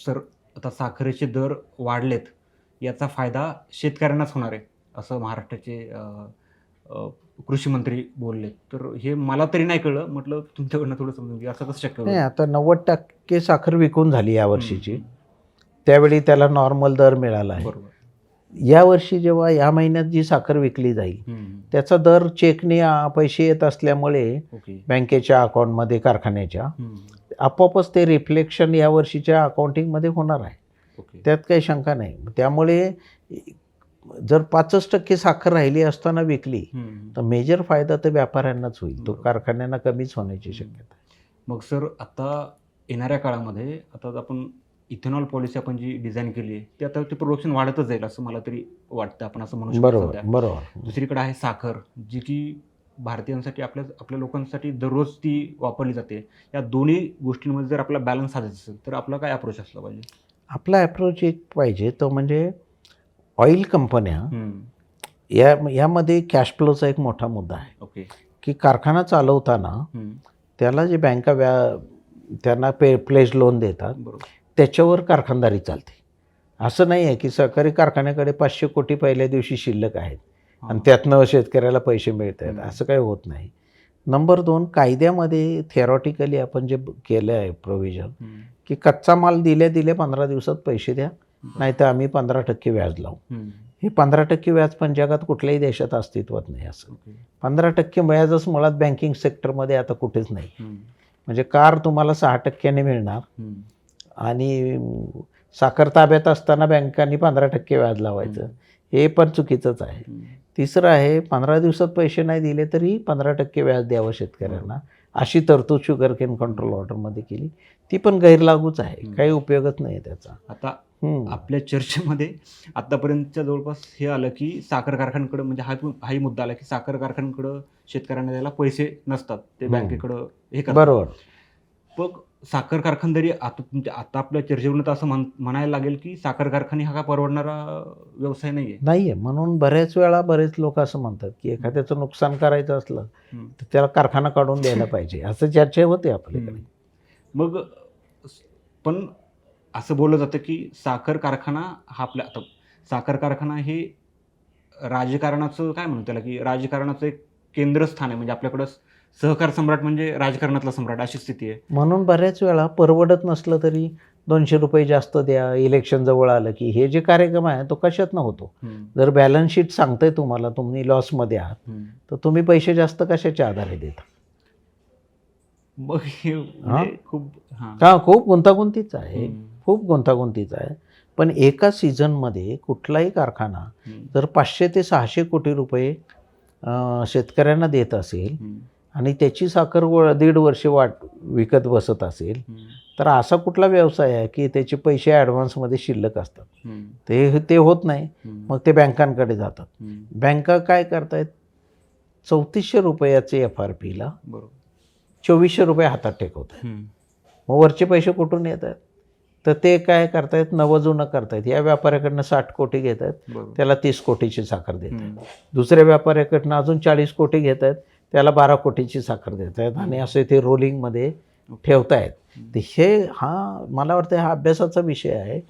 Sir, आता साखरेचे दर वाढलेत, याचा फायदा शेतकऱ्यांनाच होणार आहे, असं महाराष्ट्राचे कृषी मंत्री बोलले. तर हे मला तरी नाही कळलं. म्हटलं तुमच्याकडनं थोडं समजून घ्या, असं कसं शक्य नाही, होतं? आता 90% साखर विकून झाली यावर्षीची. हं, त्यावेळी त्याला नॉर्मल दर मिळाला आहे. बरोबर. यावर्षी जेव्हा या महिन्यात जी साखर विकली जाईल हं, त्याचा दर चेकने पैसे येत असल्यामुळे ओके. बँकेच्या अकाउंटमध्ये, कारखान्याच्या हं, आपोआपच ते रिफ्लेक्शन यावर्षीच्या अकाउंटिंगमध्ये होणार आहे. ओके. त्यात काही शंका नाही. त्यामुळे जर 5% साखर राहिली असताना विकली हं. तर मेजर फायदा तर व्यापाऱ्यांनाच होईल. तो बरोबर. कारखान्यांना कमीच होण्याची शक्यता आहे. मग सर, आता येणाऱ्या काळामध्ये आता आपण इथेनॉल पॉलिसी आपण जी डिझाईन केली आहे, ती आता ते प्रोडक्शन वाढतच जाईल असं मला तरी वाटतं. आपण असं म्हणू शकतो बरोबर सध्या. बरोबर. दुसरीकडे आहे साखर, जी की भारतीयांसाठी, आपल्या आपल्या लोकांसाठी दररोज ती वापरली जाते. या दोन्ही गोष्टींमध्ये जर आपला बॅलन्स साधायचा असेल, तर आपला काय अप्रोच असला पाहिजे? आपला अप्रोच एक पाहिजे तो म्हणजे ऑइल कंपन्या हं, यामध्ये कॅश फ्लोचा एक मोठा मुद्दा आहे ओके. की कारखाना चालवताना हं, त्याला जे बँका त्यांना प्लेज लोन देतात बरोबर. त्याच्यावर कारखानदारी चालते. असं नाही आहे की सहकारी कारखान्याकडे 500 कोटी पहिल्या दिवशी शिल्लक आहेत आणि हां. त्यातनं शेतकऱ्याला पैसे मिळत आहेत, हं. असं काही होत नाही. नंबर 2, कायद्यामध्ये थिअरॉटिकली आपण जे केलं आहे प्रोव्हिजन हं, की कच्चा माल दिले 15 दिवसात पैसे द्या, बरं. नाहीतर आम्ही 15% व्याज लावू. हं, हे 15% व्याज पण जगात कुठल्याही देशात अस्तित्वात नाही. असं ओके. 15% व्याजच मुळात बँकिंग सेक्टरमध्ये आता कुठेच नाही. हं, म्हणजे कार तुम्हाला 6% मिळणार हं, आणि साखर ताब्यात असताना बँकांनी 15% व्याज लावायचं, हे पण चुकीचंच आहे. हं, तिसरं आहे, 15 दिवसात पैसे नाही दिले तरी 15% व्याज द्यावं शेतकऱ्यांना, अशी तरतूद शुगरकेन कंट्रोल ऑर्डरमध्ये केली. ती पण गैरलागूच आहे, काही उपयोगच नाही आहे त्याचा. आता आपल्या चर्चेमध्ये आतापर्यंतच्या जवळपास हे आलं की साखर कारखान्यांकडं, म्हणजे हाही मुद्दा आला की साखर कारखान्यांकडं शेतकऱ्यांना द्यायला पैसे नसतात, ते बँकेकडं हे करतात. बरोबर. मग साखर कारखानदारी आता आपल्या चर्चेवरून तर असं म्हणायला लागेल की साखर कारखाने हा का परवडणारा व्यवसाय नाही आहे. नाही आहे. म्हणून बऱ्याच वेळा बरेच लोक असं म्हणतात की एखाद्याचं नुकसान करायचं असलं तर त्याला कारखाना काढून द्यायला पाहिजे, असं चर्चा होते आपल्याकडे. मग पण असं बोललं जातं की साखर कारखाना हा आपल्या, आता साखर कारखाना हे राजकारणाचं, काय म्हणू त्याला, की राजकारणाचं एक केंद्रस्थान आहे. म्हणजे आपल्याकडं सहकार सम्राट म्हणजे राजकारणातला सम्राट, अशी स्थिती आहे. म्हणून बऱ्याच वेळा परवडत नसलं तरी ₹200 जास्त द्या, इलेक्शन जवळ आलं की हे जे कार्यक्रम आहे तो कशातनं होतो. जर बॅलन्स शीट सांगतंय तुम्हाला तुम्ही लॉसमध्ये आहात तर तुम्ही पैसे जास्त कशाच्या आधारे देता? मग हे म्हणजे खूप खूप गुंतागुंतीचं आहे, खूप गुंतागुंतीचं आहे. पण एका सीझनमध्ये कुठलाही कारखाना जर 500 ते 600 कोटी रुपये शेतकऱ्यांना देत असेल आणि त्याची साखर 1.5 वर्ष विकत बसत असेल तर असा कुठला व्यवसाय आहे की त्याचे पैसे ॲडव्हान्समध्ये शिल्लक असतात? ते होत नाही. मग ते बँकांकडे जातात. बँका काय करतायत, ₹3400 FRPला ₹2400 हातात टेकवत आहेत. मग वरचे पैसे कुठून येत आहेत? तर ते काय करतायत, नवजुनं करतायत. या व्यापाऱ्याकडनं 60 कोटी घेत आहेत, त्याला 30 कोटीची साखर देत आहेत. दुसऱ्या व्यापाऱ्याकडनं अजून 40 कोटी घेत आहेत, त्याला 12 कोटीची साखर देत आहेत आणि असे ते रोलिंगमध्ये ठेवतायत. हे मला वाटतं हा अभ्यासाचा विषय आहे.